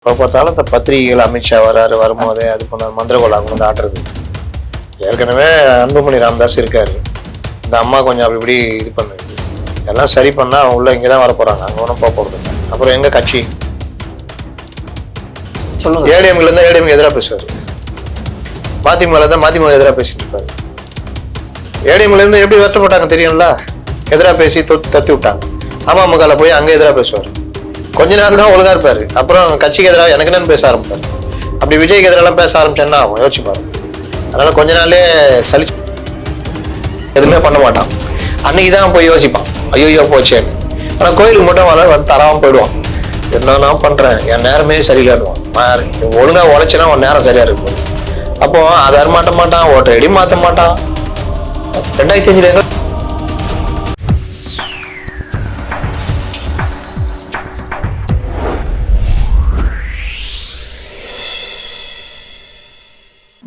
இப்போ பார்த்தாலும் இந்த பத்திரிகைகள் அமித்ஷா வராரு, வரும்போது அது பண்ண மந்திரகோலா கொண்டு ஆட்டுறது. ஏற்கனவே அன்புமணி ராமதாஸ் இருக்காரு, இந்த அம்மா கொஞ்சம் அப்படி இப்படி இது பண்ணுது, எல்லாம் சரி பண்ணா அவங்க உள்ள இங்கே தான் வர போறாங்க, அங்கே ஒன்றும் போக போகிறது. அப்புறம் எங்க கட்சி சொல்லுங்க. ஏடிஎம்ல இருந்தா ஏடிஎம் எதிராக பேசுவார், மதிமுக இருந்தா மதிமுக எதிராக பேசிட்டு இருப்பாரு. ஏடிஎம்ல இருந்து எப்படி வருத்தப்பட்டாங்க தெரியும்ல, எதிராக பேசி தத்தி விட்டாங்க. அமமுகல போய் அங்கே எதிராக பேசுவார், கொஞ்ச நேரம் தான் ஒழுங்கா இருப்பாரு, அப்புறம் கட்சிக்கு எதிராக எனக்கு என்னன்னு பேச ஆரம்பிப்பாரு. அப்படி விஜய்க்கு எதிரெல்லாம் பேச ஆரம்பிச்சேன்னா அவன் யோசிச்சு பாருங்க. அதனால கொஞ்ச நாளே சலிச்சு எதுவுமே பண்ண மாட்டான். அன்னைக்குதான் போய் யோசிப்பான், ஐயோ போச்சேன்னு. ஆனா கோயிலுக்கு மட்டும் வந்து தராம போயிடுவான். என்ன நான் பண்றேன், என் நேரமே சரியில்லாடுவான். ஒழுங்கா உழைச்சுன்னா உன் நேரம் சரியா இருக்கும். அப்போ அதை மாட்ட மாட்டான், ஓட்டை அடி மாற்ற மாட்டான். 2005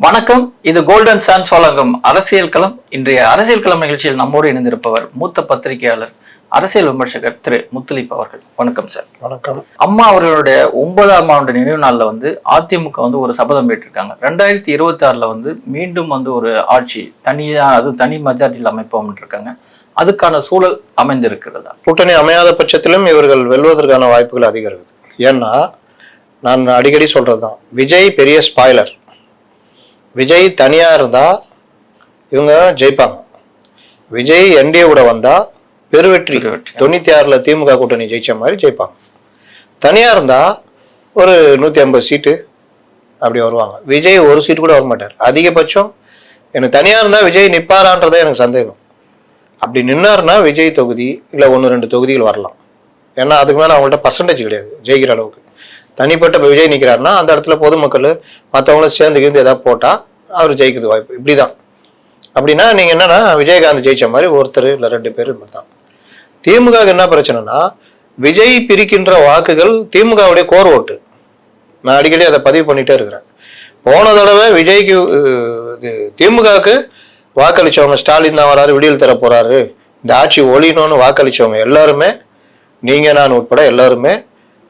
வணக்கம். இது கோல்டன் சான்ஸ் வழங்கும் அரசியல் களம். இன்றைய அரசியல் களம் நிகழ்ச்சியில் நம்மோடு இணைந்திருப்பவர் மூத்த பத்திரிகையாளர், அரசியல் விமர்சகர் திரு முத்துலிப் அவர்கள். வணக்கம் சார். வணக்கம். அம்மா அவர்களுடைய 9ஆம் ஆண்டு நினைவு நாள்ல அதிமுக ஒரு சபதம் ஏற்றிருக்காங்க. 2026 மீண்டும் ஒரு ஆட்சி தனியா, அது தனி மெஜாரிட்டியில் அமைப்போம் இருக்காங்க. அதுக்கான சூழல் அமைந்திருக்கிறதா? கூட்டணி அமையாத பட்சத்திலும் இவர்கள் வெல்வதற்கான வாய்ப்புகள் அதிகம் இருக்குது. ஏன்னா நான் அடிக்கடி சொல்றதுதான், விஜய் பெரிய ஸ்பாய்லர். விஜய் தனியா இருந்தா இவங்க ஜெயிப்பாங்க. விஜய் என்டிஏவோட வந்தா பெருவெற்றி. 96 திமுக கூட்டணி ஜெயிச்ச மாதிரி ஜெயிப்பாங்க. தனியா இருந்தா ஒரு 150 சீட்டு அப்படி வருவாங்க. விஜய் ஒரு சீட்டு கூட வர மாட்டார். அதிகபட்சம் எனக்கு தனியா இருந்தா விஜய் நிப்பாரான்றதே எனக்கு சந்தேகம். அப்படி நின்னாருன்னா விஜய் தொகுதி இல்லை 1-2 தொகுதிகள் வரலாம். ஏன்னா அதுக்கு மேலே அவங்கள்ட்ட பர்சன்டேஜ் கிடையாது ஜெயிக்கிற அளவுக்கு. தனிப்பட்ட விஜய் நிற்கிறாருன்னா அந்த இடத்துல பொதுமக்கள் மற்றவங்களும் சேர்ந்து ஏதாவது போட்டால் அவர் ஜெயிக்கிறது வாய்ப்பு. இப்படிதான். அப்படின்னா நீங்கள் என்னன்னா விஜயகாந்த் ஜெயிச்ச மாதிரி ஒருத்தர் இல்லை 2 பேர் தான். திமுக என்ன பிரச்சனைனா, விஜய் பிரிக்கின்ற வாக்குகள் திமுகவுடைய கோர் ஓட்டு. நான் அடிக்கடி அதை பதிவு பண்ணிட்டே இருக்கிறேன். போன தடவை விஜய்க்கு திமுகவுக்கு வாக்களிச்சவங்க, ஸ்டாலின் தான் வராரு, விடியல் தர போறாரு, இந்த ஆட்சி ஒழியணும்னு வாக்களிச்சவங்க எல்லாருமே, நீங்க நான் உட்பட எல்லாருமே,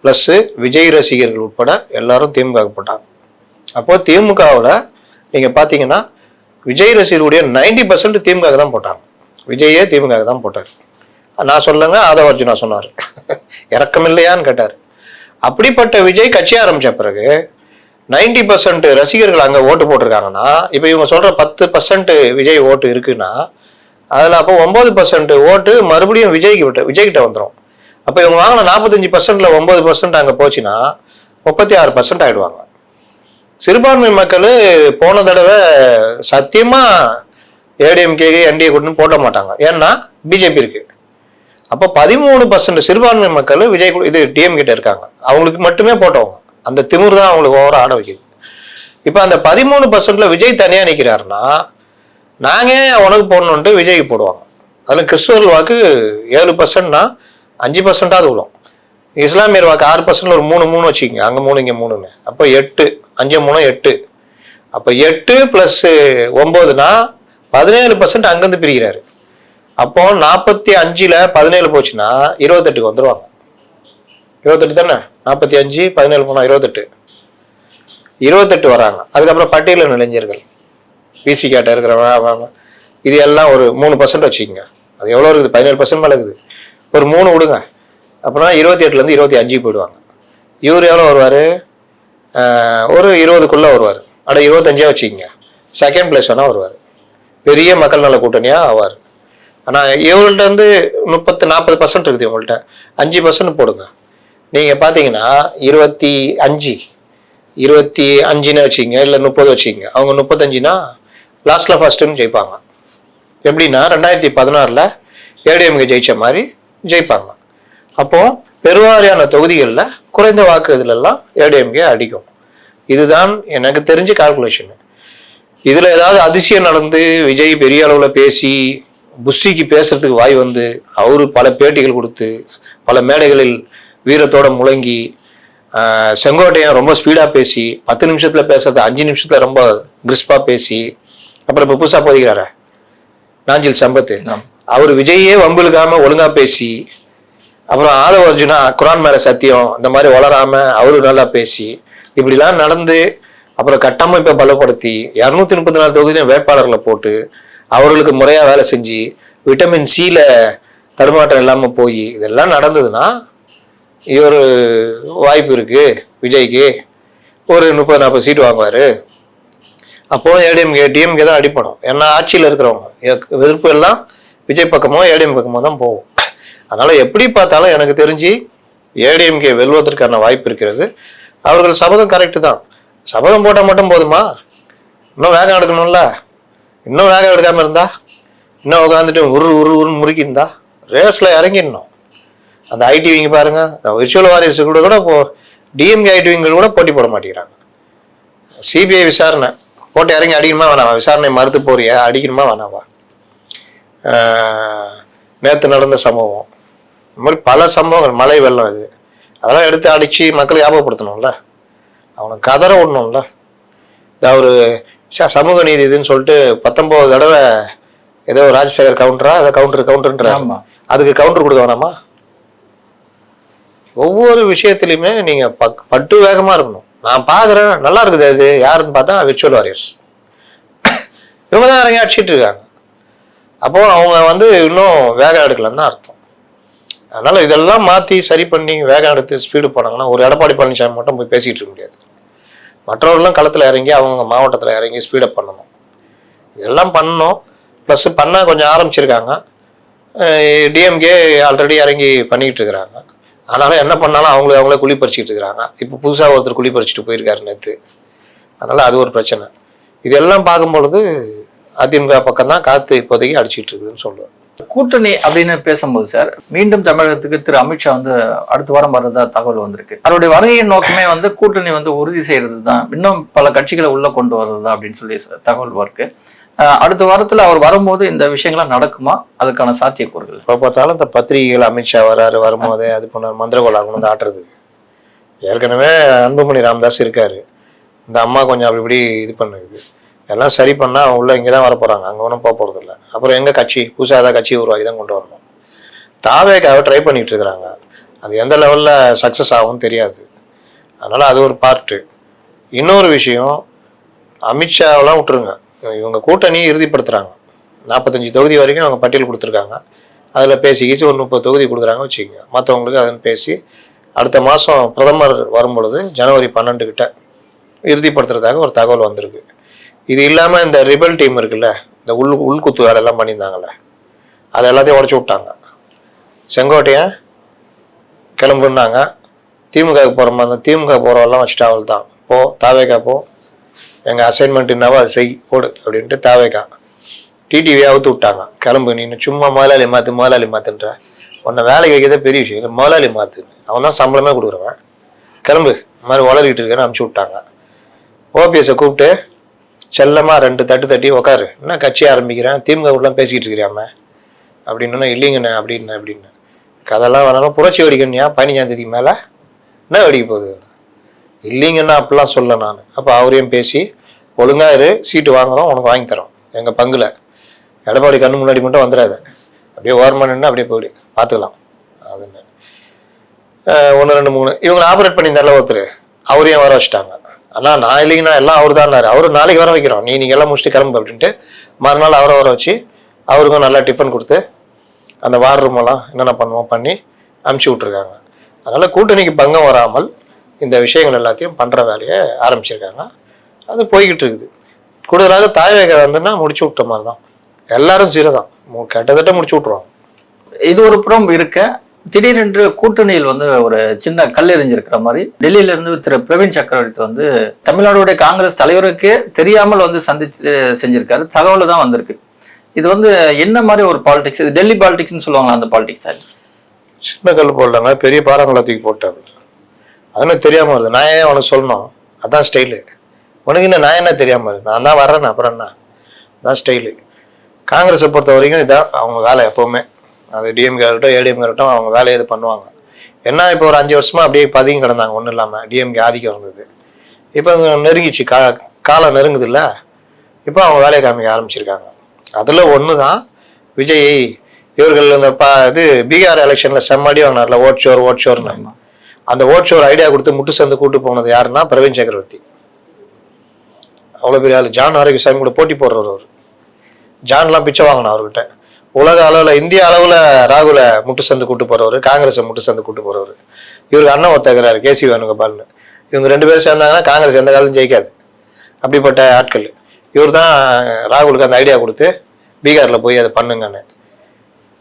பிளஸ் விஜய் ரசிகர்கள் உட்பட எல்லாரும் திமுக போட்டாங்க. அப்போ திமுகவோட நீங்க பாத்தீங்கன்னா விஜய் ரசிகர்களுடைய 90% திமுக தான் போட்டாங்க. விஜயே திமுக தான் போட்டார். நான் சொல்லுங்க, ஆதவர்ஜுனா சொன்னாரு, இறக்கம் இல்லையான்னு கேட்டாரு. அப்படிப்பட்ட விஜய் கட்சி ஆரம்பிச்ச பிறகு 90% ரசிகர்கள் அங்க ஓட்டு போட்டிருக்காங்கன்னா, இப்ப இவங்க சொல்ற 10% விஜய் ஓட்டு இருக்குன்னா அதுல அப்போ 9% ஓட்டு மறுபடியும் விஜய்கிட்ட வந்துடும். அப்ப இவங்க வாங்கின 45%ல 9% அங்க போச்சுன்னா 36% ஆயிடுவாங்க. சிறுபான்மை மக்கள் போன தடவை சத்தியமா ஏடிஎம்கே என்டிஏ கூட்டணி போட மாட்டாங்க. ஏன்னா பிஜேபி இருக்கு. அப்போ 13% சிறுபான்மை மக்கள் விஜய் இது டிஎம் கிட்ட இருக்காங்க. அவங்களுக்கு மட்டுமே போட்டவங்க. அந்த திமிர் தான் அவங்களுக்கு ஓவரா ஆட வைக்குது. இப்ப அந்த 13%ல விஜய் தனியா நிக்கிறாருன்னா நாங்க உனக்கு போடணுன்ட்டு விஜய்க்கு போடுவாங்க. அதுல கிறிஸ்துவர்கள் வாக்கு 7%னா 5%ஆவது விடும். இஸ்லாமியர் வாக்கு 6%, ஒரு 3 வச்சுக்கோங்க, அங்க 3 இங்க 3. அப்போ 8, 5 3 8. அப்ப 8 + 9னா 17% அங்கிருந்து பிரிக்கிறாரு. அப்போ 45ல 17 போச்சுன்னா 28க்கு வந்துருவாங்க. 28 தானே, 45 17 போனா 28 வராங்க. அதுக்கப்புறம் பட்டியலின் இளைஞர்கள், பிசி கேட்ட இருக்கிறவங்க, இது எல்லாம் ஒரு 3% வச்சுக்கோங்க. அது எவ்வளவு இருக்குது, 17% மேல இருக்குது. ஒரு 3 விடுங்க, அப்புறம் 28ல இருந்து 25 போயிடுவாங்க. இவர் எவ்வளவு வருவாரு, ஒரு 20க்குள்ள வருவார். 25 வச்சுக்கோங்க. செகண்ட் பிளேஸ் வேணா வருவார். பெரிய மக்கள் நல கூட்டணியா ஆவார். ஆனா இவங்கள்ட்ட 30-40% இருக்குது. இவங்கள்ட்ட 5% போடுங்க. நீங்க பாத்தீங்கன்னா 25ன்னு வச்சுக்கோங்க, இல்ல 30 வச்சுக்கோங்க. அவங்க 35னா லாஸ்ட்ல ஃபர்ஸ்ட்னு ஜெயிப்பாங்க. எப்படின்னா 2016ல ஏடிஎம்கே ஜெயிச்ச மாதிரி ஜெயிப்பாங்க. அப்போ பெருவாரியான தொகுதிகளில் குறைந்த வாக்கு இதுலாம் ஏடிஎம்கே அடிக்கும். இதுதான் எனக்கு தெரிஞ்ச கால்குலேஷன். இதுல ஏதாவது அதிசயம் நடந்து விஜய் பெரிய அளவுல பேசி புஷிக்கு பேசுறதுக்கு வாய் வந்து அவரு பல பேட்டிகள் கொடுத்து பல மேடைகளில் வீரத்தோட முழங்கி, செங்கோட்டையன் ரொம்ப ஸ்பீடா பேசி 10 நிமிஷத்துல பேசுறது 5 நிமிஷத்துல ரொம்ப கிறிஸ்பா பேசி, அப்புறம் இப்ப புதுசா போதிக்கிறார நாஞ்சில் சம்பத்து, அவர் விஜயே வம்பிழுக்காம ஒழுங்கா பேசி அப்புறம் ஆதவ அர்ஜுனா குரான் மேல சத்தியம் இந்த மாதிரி வளராம அவரு நல்லா பேசி இப்படிலாம் நடந்து அப்புறம் கட்டமைப்பை பலப்படுத்தி 234 தொகுதியும் வேட்பாளர்களை போட்டு அவர்களுக்கு முறையா வேலை செஞ்சு விட்டமின் சில தடுமாற்றம் இல்லாம போய் இதெல்லாம் நடந்ததுன்னா இவர் வாய்ப்பு இருக்கு விஜய்க்கு ஒரு 30-40 சீட்டு வாங்குவாரு. அப்போ ஏடிஎம்கே டிஎம்கே தான் அடிப்படும். ஏன்னா ஆட்சியில் இருக்கிறவங்க எதிர்ப்பு எல்லாம் விஜய் பக்கமோ ஏடிஎம் பக்கமோ தான் போகும். அதனால எப்படி பார்த்தாலும் எனக்கு தெரிஞ்சு ஏடிஎம்கே வெல்வதற்கான வாய்ப்பு இருக்கிறது. அவர்கள் சபதம் கரெக்டு தான். சபதம் போட்டால் மட்டும் போதுமா? இன்னும் வேகம் எடுக்கணும்ல. இன்னும் வேகம் எடுக்காம இருந்தா இன்னும் உட்காந்துட்டு உருன்னு முறுக்கியிருந்தா ரேஸ்ல இறங்கிடணும். அந்த ஐடிவிங்க பாருங்க, விர்ச்சுவல் வாரியர்ஸ் கூட டிஎம்கே ஐடிவிங்க கூட போட்டி போட மாட்டேங்கிறாங்க. சிபிஐ விசாரணை போட்டு இறங்கி அடிக்கணுமா வேணாவா? விசாரணை மறுத்து போறியா? அடிக்கணுமா வேணாவா? நேற்று நடந்த சம்பவம், இந்த மாதிரி பல சம்பவங்கள், மழை வெள்ளம் இது அதெல்லாம் எடுத்து அடிச்சு மக்களை ஞாபகப்படுத்தணும்ல, அவனுக்கு கதற விடணும்ல. ஒரு சமூக நீதி இதுன்னு சொல்லிட்டு 19 தடவை ஏதோ ராஜசேகர் கவுண்டரா அதை கவுண்டர்ன்ற அதுக்கு கவுண்டர் கொடுக்க வேணாமா? ஒவ்வொரு விஷயத்திலையுமே நீங்க பட்டு வேகமா இருக்கணும். நான் பாக்குறேன் நல்லா இருக்குது. அது யாருன்னு பார்த்தா விர்ச்சுவல் வாரியர்ஸ் இவங்க தான் இறங்கி அடிச்சிட்டு இருக்காங்க. அப்போ அவங்க இன்னும் வேகம் எடுக்கலன்னு தான் அர்த்தம். அதனால இதெல்லாம் மாத்தி சரி பண்ணி வேகம் எடுத்து ஸ்பீடு போனாங்கன்னா ஒரு எடப்பாடி பழனிசாமி மட்டும் போய் பேசிட்டு இருக்க முடியாது. மற்றவர்களும் களத்துல இறங்கி அவங்க மாவட்டத்துல இறங்கி ஸ்பீடப் பண்ணணும். இதெல்லாம் பண்ணணும். ப்ளஸ் பண்ண கொஞ்சம் ஆரம்பிச்சிருக்காங்க. டிஎம்கே ஆல்ரெடி இறங்கி பண்ணிக்கிட்டு இருக்கிறாங்க. அதனால என்ன பண்ணாலும் அவங்களே குழி பறிச்சுட்டு இருக்கிறாங்க. இப்போ புதுசாக ஒருத்தர் குழி பறிச்சுட்டு போயிருக்காரு நேற்று. அதனால அது ஒரு பிரச்சனை. இதெல்லாம் பார்க்கும்பொழுது அதிமுக பக்கம் தான் காத்து இப்போதைக்கு அடிச்சிட்டு இருக்குதுன்னு சொல்லுவேன். கூட்டணி அப்படின்னு பேசும்போது சார், மீண்டும் தமிழகத்துக்கு திரு அமித்ஷா அடுத்த வாரம் வர்றதா தகவல் வந்திருக்கு. அவருடைய வருகையின் நோக்கமே கூட்டணி உறுதி செய்யறது தான், இன்னும் பல கட்சிகளை உள்ள கொண்டு வர்றது தான் அப்படின்னு சொல்லி தகவல் இருக்கு. அடுத்த வாரத்துல அவர் வரும்போது இந்த விஷயங்கள்லாம் நடக்குமா? அதுக்கான சாத்தியக்கூறுகள் இப்போ பார்த்தாலும் இந்த பத்திரிகைகள் அமித்ஷா வரும்போது அது போன மந்திரகோலாகணும் ஆட்டுறதுக்கு. ஏற்கனவே அன்புமணி ராமதாஸ் இருக்காரு. இந்த அம்மா கொஞ்சம் அப்படி இது பண்ணுது. எல்லாம் சரி பண்ணா அவங்க உள்ள இங்கே தான் வர போறாங்க, அங்கே ஒன்றும் போக போறது இல்லை. அப்புறம் எங்க கட்சி புதுசாக ஏதாவது கட்சி உருவாக்கி தான் கொண்டு வரணும். தாவேக்காக ட்ரை பண்ணிட்டு இருக்கிறாங்க. அது எந்த லெவல்ல சக்சஸ் ஆகும்னு தெரியாது. அதனால அது ஒரு பார்ட்டு. இன்னொரு விஷயம், அமித்ஷாவெல்லாம் விட்டுருங்க, இவங்க கூட்டணி இறுதிப்படுத்துறாங்க. 45 தொகுதி வரைக்கும் அவங்க பட்டியல் கொடுத்துருக்காங்க. அதில் பேசி ஒரு 30 தொகுதி கொடுக்குறாங்க வச்சுக்கோங்க. மற்றவங்களுக்கு அதுன்னு பேசி அடுத்த மாதம் பிரதமர் வரும்பொழுது ஜனவரி 12 கிட்ட இறுதிப்படுத்துறதுக்காக ஒரு தகவல் வந்திருக்கு. இது இல்லாமல் இந்த ரிபல் டீம் இருக்குல்ல, இந்த உள்குத்து வேலையெல்லாம் பண்ணியிருந்தாங்கல்ல, அதை எல்லாத்தையும் உடச்சி விட்டாங்க. செங்கோட்டையன் கிளம்புனாங்க. திமுகவுக்கு போகிற மாதிரி திமுக போகிறவெல்லாம் வச்சுட்டு அவள் தான் போ, தாவேக்கா போ, எங்கள் அசைன்மெண்ட் என்னவோ அதை செய் போடு அப்படின்ட்டு தாவேக்கா டிடிவியை அவுத்து விட்டாங்க. கிளம்பு, நீ சும்மா முதலாளி மாத்துன்ற, உன்னை வேலைக்கு வைக்கிறதே பெரிய விஷயம் இல்லை, முதலாளி மாத்து, அவன் தான் சம்பளமே கொடுக்குறவன், கிளம்பு, இந்த மாதிரி வளர்கிட்டு இருக்கேன்னு அனுப்பிச்சி விட்டாங்க. ஓபிஎஸை கூப்பிட்டு செல்லமா 2 தட்டு தட்டி உக்காரு, என்ன கட்சி ஆரம்பிக்கிறேன், திமுக உள்ள பேசிக்கிட்டு இருக்கிறாம அப்படின்னு. இல்லைங்கண்ணே அப்படின்னு கதெல்லாம் வேணாலும் புரட்சி வெடிக்கணும்யா 15ஆம் தேதிக்கு மேலே என்ன வெடிக்க போகுது இல்லைங்கன்னா அப்படிலாம் சொல்ல நான். அப்போ அவரையும் பேசி ஒழுங்கா இரு, சீட்டு வாங்குறோம், உனக்கு வாங்கி தரோம் எங்கள் பங்குல, எடப்பாடி கண்ணு முன்னாடி மட்டும் வந்துடாது, அப்படியே ஓரமாக நின்று அப்படியே போயிடு பார்த்துக்கலாம் அதுன்னு. 1 2 3 இவங்களை ஆப்ரேட் பண்ணியிருந்தால ஒருத்தர், அவரையும் வர வச்சுட்டாங்க. ஆனால் நான் இல்லைங்கண்ணா எல்லாம் அவர் தான், அவரு நாளைக்கு வர வைக்கிறோம், நீங்கள் எல்லாம் முடிச்சுட்டு கிளம்பு அப்படின்ட்டு மறுநாள் அவரை வர வச்சு அவருக்கும் நல்லா டிஃபன் கொடுத்து அந்த வார் ரூமெல்லாம் என்னென்ன பண்ணுவோம் பண்ணி அனுப்பிச்சி விட்ருக்காங்க. அதனால் கூட்டணிக்கு பங்கம் வராமல் இந்த விஷயங்கள் எல்லாத்தையும் பண்ணுற வேலையை ஆரம்பிச்சிருக்காங்க. அது போய்கிட்டு இருக்குது. கூடுதலாக தாயக முடிச்சு விட்ட மாதிரி தான், எல்லாரும் சீரை தான், கிட்டத்தட்ட முடிச்சு விட்ருவாங்க. இது ஒரு புறம் இருக்க, திடீரென்று கூட்டணியில் ஒரு சின்ன கல் எறிஞ்சிருக்கிற மாதிரி டெல்லியில இருந்து திரு பிரவீன் சக்கரவர்த்தி தமிழ்நாடுடைய காங்கிரஸ் தலைவருக்கே தெரியாமல் சந்திச்சு செஞ்சிருக்காரு. தகவல் தான் வந்திருக்கு. இது என்ன மாதிரி ஒரு பாலிடிக்ஸ்? இது டெல்லி பாலிடிக்ஸ்னு சொல்லுவாங்க, அந்த பாலிடிக்ஸ். சின்ன கல் போடலாங்க, பெரிய பாறாங்களை தூக்கி போட்டாங்க. அதனால தெரியாம வருது. நான் ஏன் உனக்கு சொல்லணும்? அதான் ஸ்டைலு. உனக்கு என்ன நான் என்ன தெரியாம இருக்கு? நான் தான் வர்றேன், அப்புறம் என்ன? அதான் ஸ்டைலு. காங்கிரஸை பொறுத்த வரைக்கும் இதான் அவங்க வேலை எப்பவுமே. அது டிஎம்கே இருக்கட்டும் ஏடிஎம்கே இருக்கட்டும், அவங்க வேலையை இது பண்ணுவாங்க. என்ன இப்போ ஒரு 5 வருஷமா அப்படியே பதுங்கி கிடந்தாங்க, ஒன்றும் இல்லாமல் டிஎம்கே ஆதிக்கம் இருந்தது. இப்போ நெருங்கிச்சு, காலம் நெருங்குது இல்லை, இப்போ அவங்க வேலையை காமிக்க ஆரம்பிச்சிருக்காங்க. அதில் ஒன்று தான் விஜய் இவர்கள் இந்த இது பீகார் எலெக்ஷன்ல செம்மடி வாங்கினார்ல ஓட் ஷோர்னு, அந்த ஓட் ஷோர் ஐடியா கொடுத்து முட்டு சந்து கூட்டு போனது யாருன்னா பிரவீன் சக்கரவர்த்தி. அவ்வளோ பெரிய ஆள். ஜான் ஆரோக்கியசாமி கூட போட்டி போடுறவர் அவர். ஜான்லாம் பிச்சை வாங்கினா அவர்கிட்ட. உலக அளவில் இந்திய அளவில் ராகுல முட்டு சந்து கூட்டு போறவர், காங்கிரஸை முட்டு சந்து கூட்டு போறவர். இவருக்கு அண்ணன் ஒருத்தகிறாரு கேசி வேணுகோபால்னு. இவங்க 2 பேரும் சேர்ந்தாங்கன்னா காங்கிரஸ் எந்த காலம் ஜெயிக்காது. அப்படிப்பட்ட ஆட்கள். இவர் தான் ராகுலுக்கு அந்த ஐடியா கொடுத்து பீகார்ல போய் அதை பண்ணுங்கன்னு.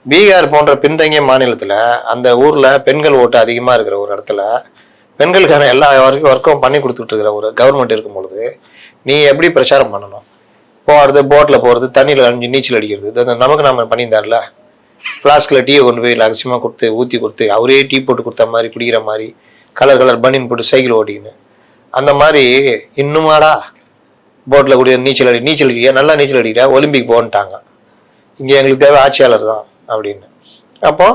பீகார் போன்ற பின்தங்கிய மாநிலத்துல அந்த ஊர்ல பெண்கள் ஓட்டு அதிகமா இருக்கிற ஒரு இடத்துல பெண்களுக்கான எல்லா ஒர்க்கும் பண்ணி கொடுத்துட்டு இருக்கிற ஒரு கவர்மெண்ட் இருக்கும் பொழுது நீ எப்படி பிரச்சாரம் பண்ணணும்? போகிறது, போட்டில் போகிறது, தண்ணியில் அணிஞ்சு நீச்சல் அடிக்கிறது. இது நமக்கு நாம பண்ணியிருந்தார்ல. ஃப்ளாஸ்கில் டீயை கொண்டு போய் ரகசியமாக கொடுத்து ஊற்றி கொடுத்து அவரே டீ போட்டு கொடுத்த மாதிரி குடிக்கிற மாதிரி கலர் பனியன் போட்டு சைக்கிள் ஓட்டிக்கின்னு அந்த மாதிரி இன்னுமாடா போட்டில் கூடிய நீச்சல் அடிக்கிறியா, நல்லா நீச்சல் அடிக்கிறியா, ஒலிம்பிக் போன்ட்டாங்க. இங்கே எங்களுக்கு தேவை ஆட்சியாளர் தான் அப்படின்னு. அப்போ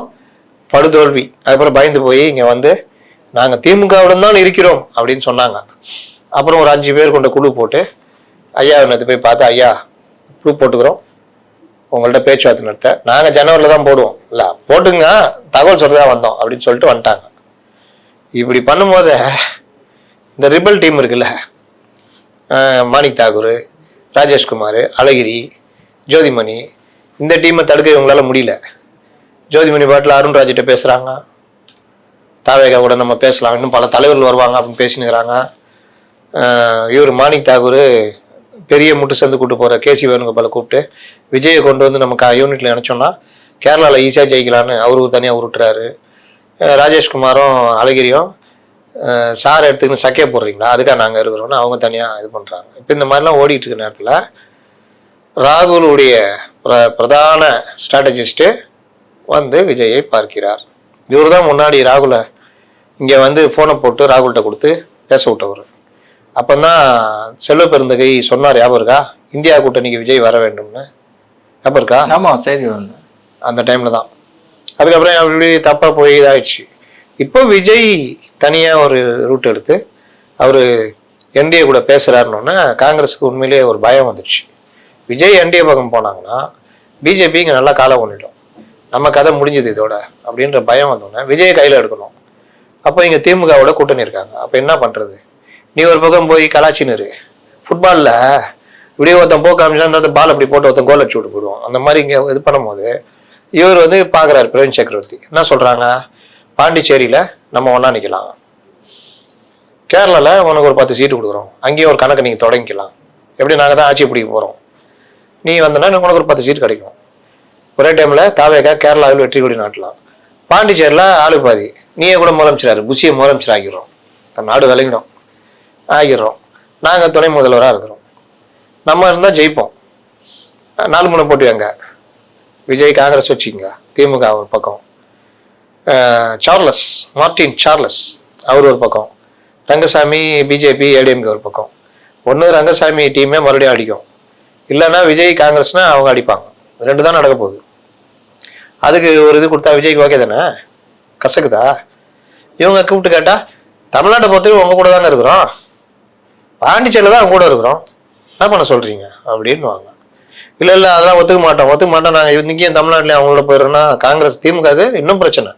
படுதோல்வி. அதுக்கப்புறம் பயந்து போய் இங்கே வந்து நாங்கள் திமுகவுடன் தான் இருக்கிறோம் அப்படின்னு சொன்னாங்க. அப்புறம் ஒரு 5 பேர் கொண்ட குழு போட்டு ஐயா நேற்று போய் பார்த்து, ஐயா குழு போட்டுக்கிறோம், உங்கள்ட்ட பேச்சுவார்த்தை நடத்த, நாங்கள் ஜனவரியில் தான் போடுவோம், இல்லை போட்டுங்க, தகவல் சொல்றதா வந்தோம் அப்படின்னு சொல்லிட்டு வந்துட்டாங்க. இப்படி பண்ணும்போது இந்த ரிபல் டீம் இருக்குல்ல, மாணிக் தாக்கூர், ராஜேஷ்குமார், அழகிரி, ஜோதிமணி, இந்த டீமை தடுக்க இவங்களால முடியல. ஜோதிமணி பாட்டில் அருண்ராஜிட்ட பேசுகிறாங்க, தாவேகா கூட நம்ம பேசலாம், இன்னும் பல தலைவர்கள் வருவாங்க அப்படின்னு பேசினுக்கிறாங்க. இவர் மாணிக் தாக்கூர் பெரிய முட்டு சந்து கூட்டு போகிற கேசி வேணுகோபாலை கூப்பிட்டு விஜயை கொண்டு வந்து நம்ம யூனிட்ல நினச்சோம்னா கேரளாவில் ஈஸியாக ஜெயிக்கலான்னு அவருக்கு தனியாக உருட்டுறாரு. ராஜேஷ்குமாரும் அழகிரியும் சார் எடுத்துக்கின்னு சக்கையை போடுறீங்களா, அதுக்காக நாங்கள் இருக்கிறோன்னு அவங்க தனியாக இது பண்ணுறாங்க. இப்போ இந்த மாதிரிலாம் ஓடிட்டு இருக்க நேரத்தில் ராகுலுடைய பிரதான ஸ்ட்ராட்டஜிஸ்ட்டு வந்து விஜயை பார்க்கிறார். இவர் தான் முன்னாடி ராகுலை இங்கே வந்து ஃபோனை போட்டு ராகுல்கிட்ட கொடுத்து பேச விட்டவர். அப்போதான் செல்வ பெருந்தகை சொன்னார், ஞாபகம் இருக்கா, இந்தியா கூட்டணிக்கு விஜய் வர வேண்டும்னு. ஞாபகம் இருக்கா? ஆமாம், சரி. வந்து அந்த டைமில் தான். அதுக்கப்புறம் அப்படி தப்பாக போய் இதாகிடுச்சு. இப்போ விஜய் தனியாக ஒரு ரூட் எடுத்து அவர் என்டிஏ கூட பேசுகிறாருன்னொன்னே காங்கிரஸுக்கு உண்மையிலேயே ஒரு பயம் வந்துடுச்சு. விஜய் என்டிஏ பக்கம் போனாங்கன்னா பிஜேபி இங்கே நல்லா காலம் பண்ணிட்டோம், நம்ம கதை முடிஞ்சது இதோட அப்படின்ற பயம் வந்தோடனே விஜயை கையில் எடுக்கணும். அப்போ இங்கே திமுகவோட கூட்டணி இருக்காங்க. அப்போ என்ன பண்ணுறது? நீ ஒரு பக்கம் போய் கலாச்சின்னு இரு. ஃபுட்பாலில் இப்படியே ஒருத்தன் போக்க காமிச்சா பால் அப்படி போட்டு ஒருத்தன் கோல் அடிச்சு விட்டு போடுவோம். அந்த மாதிரி இங்கே இது பண்ணும்போது இவர் வந்து பார்க்குறாரு பிரவீன் சக்கரவர்த்தி. என்ன சொல்கிறாங்க, பாண்டிச்சேரியில் நம்ம ஒன்றா நிற்கலாம், கேரளாவில் உனக்கு ஒரு 10 சீட்டு கொடுக்குறோம், அங்கேயும் ஒரு கணக்கு நீங்கள் தொடங்கிக்கலாம், எப்படி நாங்கள் தான் ஆட்சி பிடிக்க போகிறோம், நீ வந்தனா உனக்கு ஒரு 10 சீட் கிடைக்கும். ஒரே டைமில் தாவேகா கேரளாவில் வெற்றி கொடி நாட்டலாம், பாண்டிச்சேரியில் ஆளு பாதி நீயே கூட முதலமைச்சராரு, புஷியை முதலமைச்சர் ஆகிடுறோம், நாடு விளங்கிடும் ஆகிடுறோம், நாங்கள் துணை முதல்வராக இருக்கிறோம், நம்ம இருந்தால் ஜெயிப்போம். 4 முனை போட்டு வாங்க, விஜய் காங்கிரஸ் வச்சுங்க, திமுக ஒரு பக்கம், மார்டின் சார்லஸ் அவர் ஒரு பக்கம், ரங்கசாமி பிஜேபி ஏடிஎம்கே ஒரு பக்கம். ஒன்று ரங்கசாமி டீமே மறுபடியும் அடிக்கும், இல்லைன்னா விஜய் காங்கிரஸ்னா அவங்க அடிப்பாங்க. 2 தான் நடக்க போகுது. அதுக்கு ஒரு இது கொடுத்தா விஜய்க்கு ஓகே தானே? கசக்குதா? இவங்க கூப்பிட்டு கேட்டா தமிழ்நாட்டை பொறுத்தவரைக்கும் உங்க கூட தானே இருக்கிறோம், பாண்டிச்சேரியில் தான் அவங்க கூட இருக்கிறோம், என்ன பண்ண சொல்றீங்க அப்படின்னு வாங்க. இல்லை அதெல்லாம் ஒத்துக்க மாட்டோம் நாங்கள் இன்னைக்கும் தமிழ்நாட்டிலே அவங்களோட போயிடுறோன்னா காங்கிரஸ் திமுகவுக்கு இன்னும் பிரச்சனை.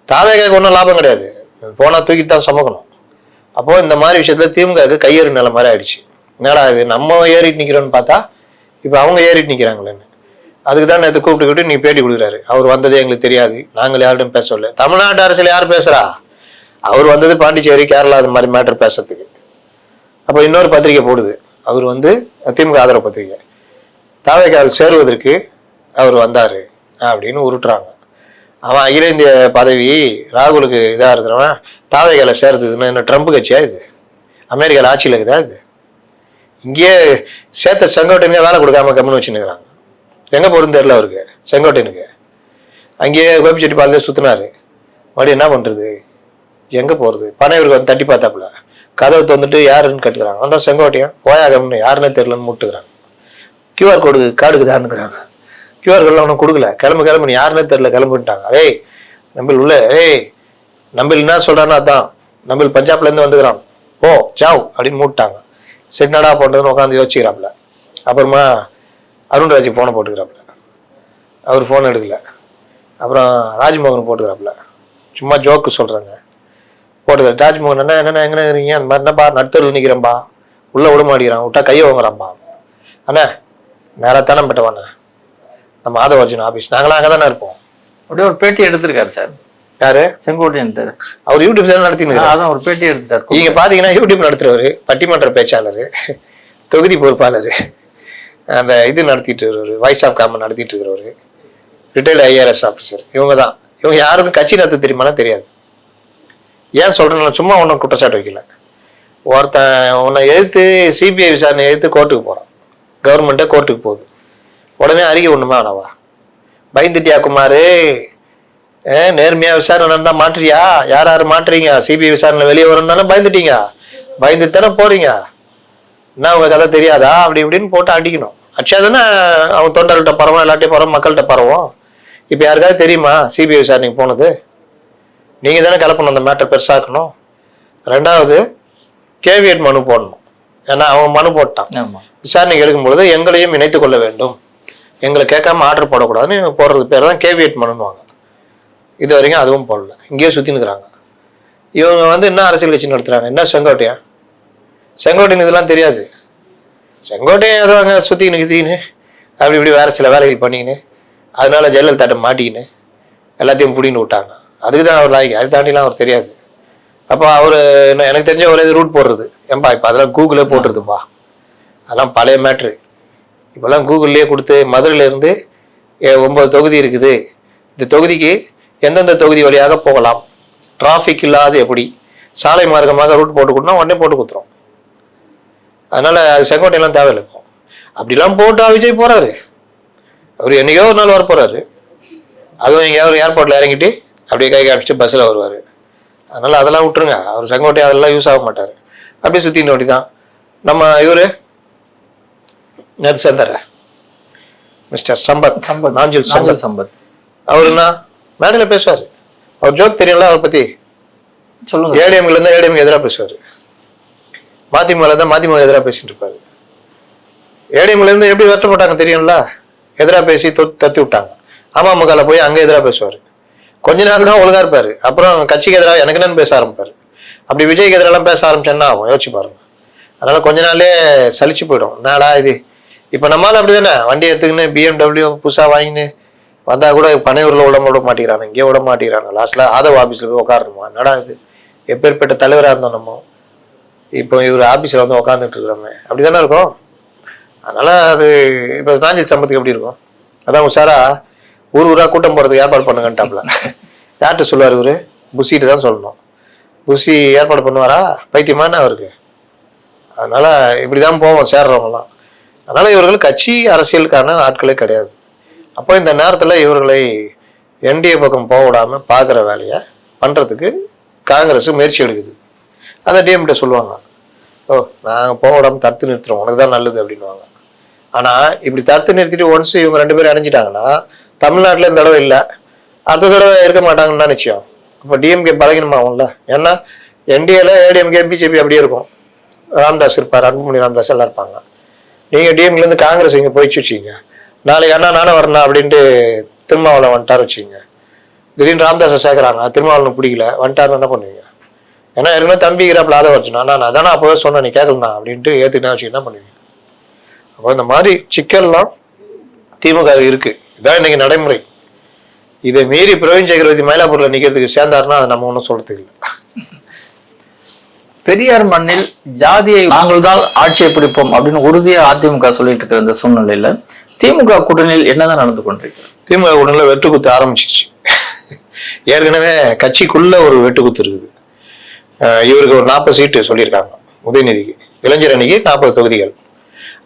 தாவேகாவுக்கு ஒன்றும் லாபம் கிடையாது, போனால் தூக்கித்தான் சுமக்கணும். அப்போ இந்த மாதிரி விஷயத்துல திமுகவுக்கு கையேறு நிலை மாதிரி ஆயிடுச்சு. என்னடா இது நம்ம ஏறிட்டு நிற்கிறோன்னு பார்த்தா இப்போ அவங்க ஏறிட்டு நிற்கிறாங்களேன்னு. அதுக்கு தான் நேற்று கூப்பிட்டு நீ பேட்டி கொடுக்குறாரு. அவர் வந்ததே எங்களுக்கு தெரியாது, நாங்கள் யார்கிட்டும் பேச சொல்ல. தமிழ்நாட்டு அரசியல் யார் பேசுறா? அவர் வந்தது பாண்டிச்சேரி கேரளா அது மாதிரி மேட்டர் பேசுறதுக்கு. அப்போ இன்னொரு பத்திரிகை போடுது, அவர் வந்து திமுக ஆதரவு பத்திரிகை, தாவேகாவில் சேருவதற்கு அவர் வந்தாரு அப்படின்னு உருட்டுறாங்க. அவன் அகில இந்திய பதவி ராகுலுக்கு இதாக இருக்கிறவன் தாவேகாவில் சேர்றதுன்னு என்ன ட்ரம்ப் கட்சியா இது? அமெரிக்காவில் ஆட்சியில் இருக்குதா இது? இங்கேயே சேர்த்த செங்கோட்டையனே வேலை கொடுக்காம கம்முன்னு வச்சுன்னுக்கிறாங்க. எங்கே போகிறதுன்னு தெரியல அவருக்கு, செங்கோட்டையனுக்கு. அங்கேயே கோபிச்செட்டிப்பாளையத்தை சுற்றினாரு, மறுபடியும் என்ன பண்ணுறது, எங்கே போகிறது? பனையூருக்கு வந்து தட்டி பார்த்தாப்புல கதவை தந்துட்டு யாருன்னு கேட்டுக்கிறாங்க. அந்த செங்கோட்டையன் போயாகம்னு யாருன்னே தெரியலன்னு முட்டுக்கிறாங்க. கியூஆர் கார்டுக்குதான்னுக்குறாங்க. கியூஆர் கோடில் அவனுக்கு கொடுக்கல, கிளம்பு நீ யாருன்னே தெரியல கிளம்புட்டாங்க. ஏய் நம்பில் உள்ள, நம்பில் என்ன சொல்கிறான்னு அதான், நம்பில் பஞ்சாப்லேருந்து வந்துக்கிறான், போ ஜாவ் அப்படின்னு மூட்டாங்க. சரி நடா போட்டதுன்னு உட்காந்து யோசிச்சுக்கிறாப்புல. அப்புறமா அருண்ராஜ் போனை போட்டுக்கிறாப்புல, அவர் ஃபோன் எடுக்கல. அப்புறம் ராஜ்மோகன் போட்டுக்கிறாப்புல, சும்மா ஜோக்கு சொல்கிறாங்க போட்டுக்கிறார். ராஜ்மோகன் என்னென்ன எங்கே இருக்கிறீங்க, அந்த மாதிரி என்னப்பா நடுத்தரில் நிற்கிறேன்பா, உள்ளே விட மாட்டேங்கிறான், விட்டா கையை வாங்குறான்பா. அண்ணா நேரத்தானே பெட்டவாண்ணே நம்ம ஆதவர்ஜுன் ஆஃபீஸ், நாங்களாம் அங்கே தானே இருப்போம். அப்படியே ஒரு பேட்டி எடுத்திருக்காரு சார். யாரு? செங்கோட்டையன். அவர் யூடியூப் சேனல் நடத்தின்னு. அதான் ஒரு பேட்டி எடுத்தார். நீங்க பாத்தீங்கன்னா யூடியூப் நடத்துறவர், பட்டிமன்ற பேச்சாளர், தொகுதி பொறுப்பாளர், அந்த இது நடத்திட்டு இருக்கிறவர், வாய்ஸ் ஆஃப் காமன் நடத்திட்டு இருக்கிறவர், ரிட்டையர்டு ஐஆர்எஸ் ஆஃபீஸர். இவங்க தான். இவங்க யாருக்கும் கட்சி நடத்த தெரியுமானா தெரியாது. ஏன் சொல்றேன், சும்மா ஒன்றும் குற்றச்சாட்டு வைக்கல. ஒருத்தன் உன்னை எதிர்த்து சிபிஐ விசாரணை எதிர்த்து கோர்ட்டுக்கு போறான், கவர்மெண்ட்டே கோர்ட்டுக்கு போகுது, உடனே அறிக்கை ஒண்ணுமா ஆனவா? பயந்துட்டியா குமாரு? நேர்மையா விசாரணை நடந்தா மாற்றுறியா? யார் யாரு மாற்றுறீங்க? சிபிஐ விசாரணை வெளியே வரும்னாலும் பயந்துட்டீங்க, பயந்துட்டு தானே போறீங்க. என்ன உங்க கதை தெரியாதா? அப்படி இப்படின்னு போட்டு அடிக்கணும். அச்சாதானே அவன் தொண்டர்கள்ட்ட பரவும், எல்லாட்டையும் பரவும், மக்கள்கிட்ட பரவும். இப்ப யாருக்காவது தெரியுமா சிபிஐ விசாரணைக்கு போனது? நீங்க தானே கலப்பணும், அந்த மேட்டர் பெருசாக்கணும். ரெண்டாவது கேவியட் மனு போடணும். ஏன்னா அவன் மனு போட்டான், விசாரணைக்கு எடுக்கும்பொழுது எங்களையும் இணைத்துக் கொள்ள வேண்டும், எங்களை கேட்காம ஆர்டர் போடக்கூடாதுன்னு போடுறது பேர் தான் கேவியட் மனுவாங்க. இது வரைக்கும் அதுவும் போடல, இங்கேயே சுத்தி நிற்கிறாங்க. இவங்க வந்து என்ன அரசியல் கட்சி நடத்துறாங்க? என்ன செங்கோட்டையன்? செங்கோட்டையன் இதெல்லாம் தெரியாது. செங்கோட்டையன் ஏதோ அங்கே சுத்தி நிற்கின்னு அப்படி இப்படி வேற சில வேலைகள் பண்ணிக்கின்னு, அதனால ஜெயலலிதாட்ட மாட்டிக்கின்னு எல்லாத்தையும் பிடின்னு விட்டாங்க. அதுக்கு தான் அவர் லாய்க்கு, அது தாண்டிலாம் அவர் தெரியாது. அப்போ அவர் எனக்கு தெரிஞ்ச ஒரே ரூட் போடுறது. ஏன்பா இப்போ அதெல்லாம் கூகுளே போட்டுருதுப்பா, அதெல்லாம் பழைய மேட்ரு. இப்போல்லாம் கூகுள்லேயே கொடுத்து மதுரையிலேருந்து 9 தொகுதி இருக்குது, இந்த தொகுதிக்கு எந்தெந்த தொகுதி வழியாக போகலாம், டிராஃபிக் இல்லாத எப்படி, சாலை மார்க்கமாக ரூட் போட்டு கொடுத்தா உடனே போட்டு கொடுத்துரும். அதனால அது செங்கோட்டையெல்லாம் தேவையில்லை. இப்போ அப்படிலாம் போட்டா விஜய் போறாரு. அவர் என்னைக்கோ ஒரு நாள் வர போறாரு, அதுவும் எங்கேயாவது ஏர்போர்ட்ல இறங்கிட்டு அப்படியே கை காமிச்சிட்டு பஸ்ஸில் வருவார். அதனால அதெல்லாம் விட்டுருங்க, அவர் செங்கோட்டையை அதெல்லாம் யூஸ் ஆக மாட்டார். அப்படியே சுற்றி நோட்டி தான். நம்ம இவரு நேற்று சேர்ந்தார மிஸ்டர் சம்பத், நாஞ்சில் சம்பத், அவர் என்ன மேடையில் பேசுவார். அவர் ஜோக் தெரியல, அவரை பத்தி சொல்லுங்க. ஏடிஎம்ல இருந்தா ஏடிஎம் எதிராக பேசுவார், மதிமுக இருந்தா மதிமுக எதிராக பேசிட்டு இருப்பாரு. ஏடிஎம்ல இருந்து எப்படி வெட்டப்பட்டாங்க தெரியும்ல, எதிராக பேசி தத்தி விட்டாங்க. அமமுகல போய் அங்கே எதிராக பேசுவார். கொஞ்ச நேரம் தான் ஒழுங்கா இருப்பாரு, அப்புறம் கட்சிக்கு எதிராக எனக்கு என்னன்னு பேச ஆரம்பிப்பாரு. அப்படி விஜய்க்கு எதிரெல்லாம் பேச ஆரம்பிச்சேன்னா ஆகும், யோசிச்சு பாருங்க. அதனால கொஞ்ச நாளே சலிச்சு போயிடும். என்னடா இது, இப்போ நம்மளால அப்படிதானே வண்டி எடுத்துக்கின்னு BMW புதுசாக வாங்கின்னு வந்தா கூட பனையூரில் விட மாட்டேங்கிறாங்க, இங்கே விட மாட்டேங்கிறாங்க. லாஸ்ட்ல ஆதவ் ஆஃபீஸில் போய் உட்காரணுமா? என்னடா இது, எப்பேற்பட்ட தலைவராக இருந்தோம் நம்ம, இப்போ இவர் ஆஃபீஸில் வந்து உட்காந்துட்டு இருக்கிறோமே, அப்படி தானே இருக்கும். அதனால அது இப்போ நாஞ்சில் சம்பத்துக்கு எப்படி இருக்கும்? அதான் உஷாரா ஊர் ஊராக கூட்டம் போகிறதுக்கு ஏற்பாடு பண்ணுங்கன்ட்டாப்ல. யார்கிட்ட சொல்லுவார் இவரு? புஷிட்டு தான் சொல்லணும். புஷி ஏற்பாடு பண்ணுவாரா? பைத்தியமான அவருக்கு. அதனால இப்படிதான் போவோம் சேர்றவங்கலாம். அதனால இவர்கள் கட்சி அரசியலுக்கான ஆட்களே கிடையாது. அப்போ இந்த நேரத்தில் இவர்களை என்டிஏ பக்கம் போக விடாம பார்க்குற வேலையை பண்றதுக்கு காங்கிரஸ் முயற்சி எடுக்குது. அதை டிஎம்கிட்ட சொல்லுவாங்க, ஓ நாங்கள் போக விடாம தடுத்து நிறுத்துறோம், உனக்கு தான் நல்லது அப்படின்வாங்க. ஆனால் இப்படி தடுத்து நிறுத்திட்டு ஒன்ஸ் இவங்க 2 பேரும் அடைஞ்சிட்டாங்கன்னா தமிழ்நாட்டில் இந்த தடவை இல்லை, அடுத்த தடவை இருக்க மாட்டாங்கன்னு தான் நிச்சயம். அப்போ டிஎம்கே பலகீனமாகும்ல. ஏன்னா என்டிஏல ஏடிஎம்கே பிஜேபி அப்படியே இருக்கும். ராம்தாஸ் இருப்பார், அன்புமணி ராமதாஸ் எல்லாம் இருப்பாங்க. நீங்கள் டிஎம்கேலேருந்து காங்கிரஸ் இங்கே போயிடுச்சு வச்சுங்க, நாளைக்கு அண்ணா நானே வரணும் அப்படின்ட்டு திருமாவளவன் வந்துட்டார் வச்சுங்க. திடீர்னு ராமதாஸை சேர்க்குறாங்க, திருமாவளவன் பிடிக்கல வந்துட்டாருன்னு என்ன பண்ணுவீங்க? ஏன்னா ஏற்கனவே தம்பிக்கிறாப்புல ஆதவ வச்சுனா, நான் அதானே அப்போவே சொன்னேன் நீ கேட்கலாம் அப்படின்ட்டு ஏற்றுக்கிட்டா வச்சு என்ன பண்ணுவீங்க? அப்போ இந்த மாதிரி சிக்கல்லாம் திமுக இருக்கு. இதான் இன்னைக்கு நடைமுறை. இதை மீறி பிரவீன் சக்கரவர்த்தி மயிலாப்பூர்ல நிக்கிறதுக்கு சேர்ந்தாருன்னா அதை நம்ம ஒன்றும் சொல்றதுக்கு இல்லை. பெரியார் மண்ணில் ஜாதியை நாங்கள் தான் ஆட்சியை பிடிப்போம் அப்படின்னு உறுதியா அதிமுக சொல்லிட்டு இருக்கிற இந்த சூழ்நிலையில திமுக கூட்டணியில் என்னதான் நடந்து கொண்டிருக்கு? திமுக கூட்டணியில வெட்டுக்குத்து ஆரம்பிச்சிச்சு. ஏற்கனவே கட்சிக்குள்ள ஒரு வெட்டுக்குத்து இருக்குது. இவருக்கு ஒரு 40 சீட்டு சொல்லியிருக்காங்க உதயநிதிக்கு, இளைஞர் அணிக்கு 40 தொகுதிகள்.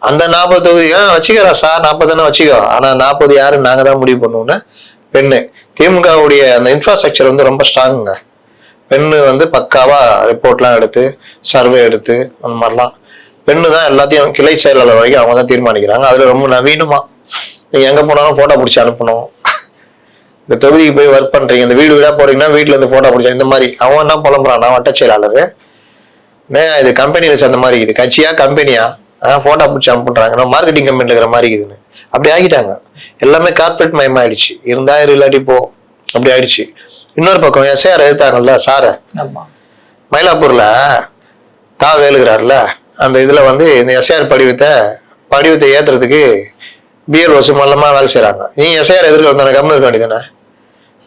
அந்த 40 தொகுதிகள் வச்சுக்கிறா சார், 40 தானே வச்சுக்கோ, ஆனா 40 யாரு நாங்க தான் முடிவு பண்ணுவோம்னு பெண்ணு. திமுகவுடைய அந்த இன்ஃப்ராஸ்ட்ரக்சர் வந்து ரொம்ப ஸ்ட்ராங்குங்க. பெண்ணு வந்து பக்காவா ரிப்போர்ட்லாம் எடுத்து சர்வே எடுத்து அந்த மாதிரிலாம் பெண்ணு தான் எல்லாத்தையும் கிளை செயலாளர் வரைக்கும் அவங்க தான் தீர்மானிக்கிறாங்க. அதுல ரொம்ப நவீனமா நீங்க எங்க போனாலும் போட்டோ பிடிச்சி அனுப்பணும், இந்த தொகுதிக்கு போய் ஒர்க் பண்றீங்க, இந்த வீடு வீடா போறீங்கன்னா வீட்டுல இருந்து போட்டோ பிடிச்சா இந்த மாதிரி. அவன் என்ன புலம்புறான், நான் வட்ட செயலாளர், இது கம்பெனியில சேர்ந்த மாதிரி இது கட்சியா கம்பெனியா போட்டோ பிடிச்சி அனுப்புறாங்க, மார்க்கெட்டிங் கம்பெனில இருக்கிற மாதிரி இருக்குதுன்னு. அப்படி ஆகிட்டாங்க. எல்லாமே கார்பரேட் மயமாயிடுச்சு. இருந்தா இல்லாட்டி போ அப்படி ஆயிடுச்சு. இன்னொரு பக்கம் எஸ்ஐஆர் எழுத்தாங்கல்ல சார மயிலாப்பூர்ல வேலுகிறாருல, அந்த இதுல வந்து இந்த எஸ்ஐஆர் படிவத்தை ஏத்துறதுக்கு பிஎல்ஓஸ் மல்லமா வேலை செய்யறாங்க. நீ எஸ்ஐஆர் எதிர்க்க வந்தானே கம்மில் இருக்க வேண்டியதானே,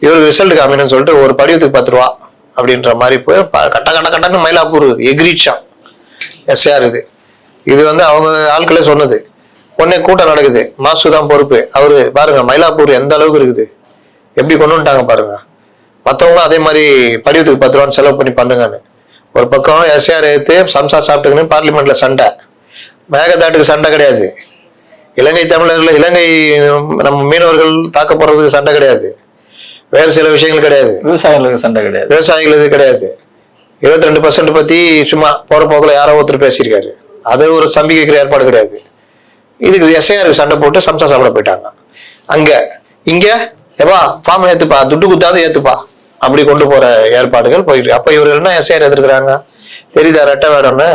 இவருக்கு ரிசல்ட் காமின்னு சொல்லிட்டு ஒரு படிவத்துக்கு 10 ரூபா அப்படின்ற மாதிரி போய் கட்டன்னு மயிலாப்பூர் எகிரிச்சான் எஸ்ஐஆர். இது வந்து அவங்க ஆட்களே சொன்னது. உடனே கூட்டம் நடக்குது, மாசு தான் பொறுப்பு. அவரு பாருங்க மயிலாப்பூர் எந்த அளவுக்கு இருக்குது, எப்படி கொண்டு வந்துட்டாங்க பாருங்க. மற்றவங்களும் அதே மாதிரி படிவத்துக்கு 10 ரூபான்னு செலவு பண்ணி பண்ணுங்கன்னு. ஒரு பக்கம் எஸ்ஆர் எடுத்து சம்சா சாப்பிட்டுக்குன்னு பார்லிமெண்ட்ல சண்டை, மேகதாட்டுக்கு சண்டை கிடையாது, இலங்கை தமிழர்கள் இலங்கை நம்ம மீனவர்கள் தாக்கப்படுறதுக்கு சண்டை கிடையாது, வேறு சில விஷயங்கள் கிடையாது, விவசாயிகளுக்கு சண்டை கிடையாது, விவசாயிகளுக்கு கிடையாது. 22% பத்தி சும்மா போற போக்குல யாரோ ஒருத்தர் பேசியிருக்காரு, அது ஒரு சம்பிக்கைக்கிற ஏற்பாடு கிடையாது. இதுக்கு எஸ்ஐஆருக்கு சண்டை போட்டு சம்சா சாப்பிட போயிட்டாங்க. அங்க இங்க ஏப்பா ஃபார்ம் ஏத்துப்பா, துட்டு குத்தாது ஏத்துப்பா, அப்படி கொண்டு போற ஏற்பாடுகள் போயிட்டு. அப்ப இவர்கள் என்ன எஸ்ஐஆர் எதிர்க்கிறாங்க தெரியுதா? ரெட்டை வேடம்னு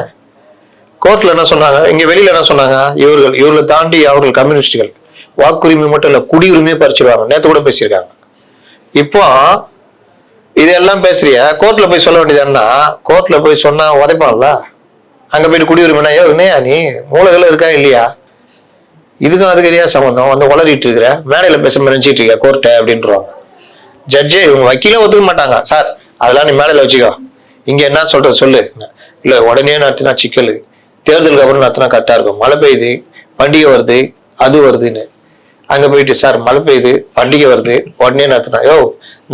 கோர்ட்ல என்ன சொன்னாங்க, இங்க வெளியில என்ன சொன்னாங்க, இவர்களை தாண்டி அவர்கள் கம்யூனிஸ்டுகள் வாக்குரிமை மட்டும் இல்ல குடியுரிமையே பறிச்சிருவாங்க. நேத்து கூட பேசியிருக்காங்க. இப்போ இதெல்லாம் பேசுறிய கோர்ட்ல போய் சொல்ல வேண்டியதுன்னா, கோர்ட்ல போய் சொன்னா உதைப்பான்ல, அங்க போயிட்டு குடியுரிமைனா என்னையா நீ மூலகள் இருக்கா இல்லையா, இதுக்கும் அதுக்கு எரியா சம்பந்தம் வந்து உளறிட்டு இருக்கிற, மேடையில பேச நினைச்சிட்டு இருக்க கோர்ட்டை அப்படின்றவாங்க. ஜட்ஜே இவங்க வக்கீலே ஒத்துக்க மாட்டாங்க. சார் அதெல்லாம் நீ மேடையில வச்சுக்கோ, இங்க என்ன சொல்றது சொல்லு. இல்ல உடனே நடத்தினா சிக்கல், தேர்தலுக்கு அப்புறம் நடத்தினா கரெக்டா இருக்கும், மழை பெய்யுது பண்டிகை வருது அது வருதுன்னு. அங்க போயிட்டு சார் மழை பெய்யுது பண்டிகை வருது உடனே நடத்தினா, யோ